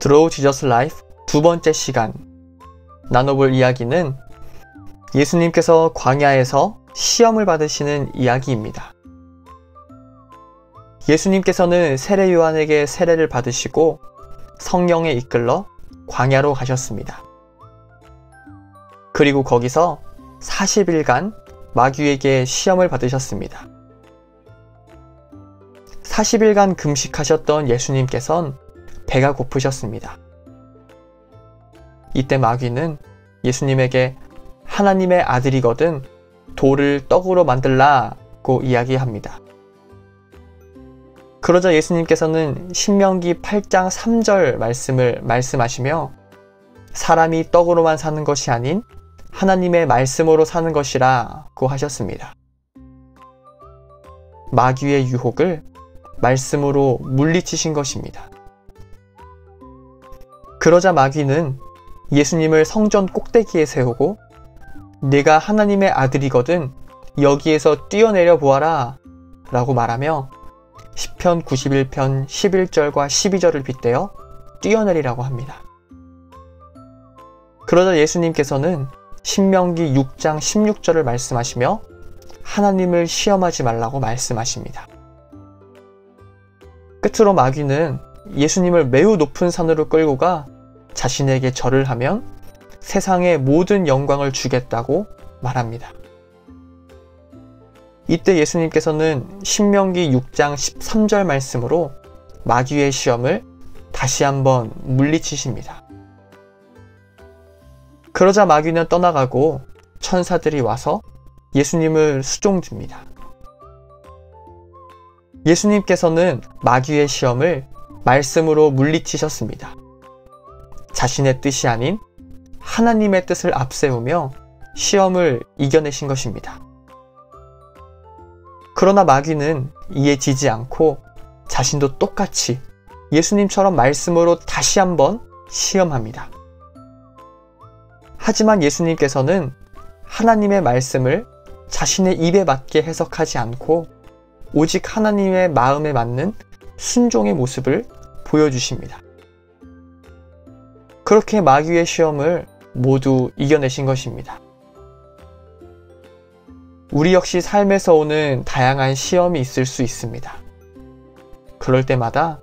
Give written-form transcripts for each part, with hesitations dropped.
Draw Jesus Life 두 번째 시간 나눠볼 이야기는 예수님께서 광야에서 시험을 받으시는 이야기입니다. 예수님께서는 세례 요한에게 세례를 받으시고 성령에 이끌러 광야로 가셨습니다. 그리고 거기서 40일간 마귀에게 시험을 받으셨습니다. 40일간 금식하셨던 예수님께서는 배가 고프셨습니다. 이때 마귀는 예수님에게 하나님의 아들이거든 돌을 떡으로 만들라고 이야기합니다. 그러자 예수님께서는 신명기 8장 3절 말씀을 말씀하시며 사람이 떡으로만 사는 것이 아닌 하나님의 말씀으로 사는 것이라고 하셨습니다. 마귀의 유혹을 말씀으로 물리치신 것입니다. 그러자 마귀는 예수님을 성전 꼭대기에 세우고 네가 하나님의 아들이거든 여기에서 뛰어내려 보아라 라고 말하며 시편 91편 11절과 12절을 빗대어 뛰어내리라고 합니다. 그러자 예수님께서는 신명기 6장 16절을 말씀하시며 하나님을 시험하지 말라고 말씀하십니다. 끝으로 마귀는 예수님을 매우 높은 산으로 끌고 가 자신에게 절을 하면 세상의 모든 영광을 주겠다고 말합니다. 이때 예수님께서는 신명기 6장 13절 말씀으로 마귀의 시험을 다시 한번 물리치십니다. 그러자 마귀는 떠나가고 천사들이 와서 예수님을 수종듭니다. 예수님께서는 마귀의 시험을 말씀으로 물리치셨습니다. 자신의 뜻이 아닌 하나님의 뜻을 앞세우며 시험을 이겨내신 것입니다. 그러나 마귀는 이에 지지 않고 자신도 똑같이 예수님처럼 말씀으로 다시 한번 시험합니다. 하지만 예수님께서는 하나님의 말씀을 자신의 입에 맞게 해석하지 않고 오직 하나님의 마음에 맞는 순종의 모습을 보여주십니다. 그렇게 마귀의 시험을 모두 이겨내신 것입니다. 우리 역시 삶에서 오는 다양한 시험이 있을 수 있습니다. 그럴 때마다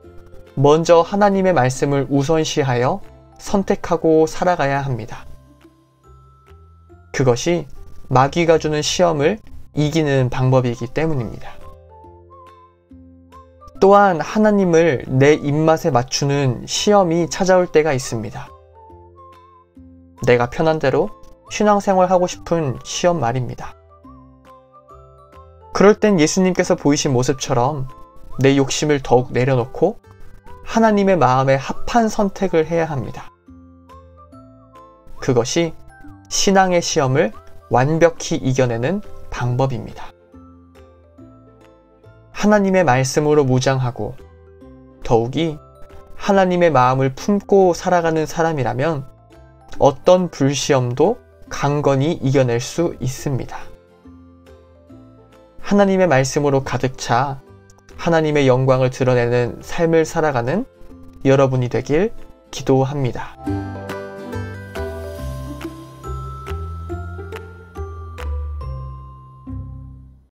먼저 하나님의 말씀을 우선시하여 선택하고 살아가야 합니다. 그것이 마귀가 주는 시험을 이기는 방법이기 때문입니다. 또한 하나님을 내 입맛에 맞추는 시험이 찾아올 때가 있습니다. 내가 편한 대로 신앙생활하고 싶은 시험 말입니다. 그럴 땐 예수님께서 보이신 모습처럼 내 욕심을 더욱 내려놓고 하나님의 마음에 합한 선택을 해야 합니다. 그것이 신앙의 시험을 완벽히 이겨내는 방법입니다. 하나님의 말씀으로 무장하고 더욱이 하나님의 마음을 품고 살아가는 사람이라면 어떤 불시험도 강건히 이겨낼 수 있습니다. 하나님의 말씀으로 가득 차 하나님의 영광을 드러내는 삶을 살아가는 여러분이 되길 기도합니다.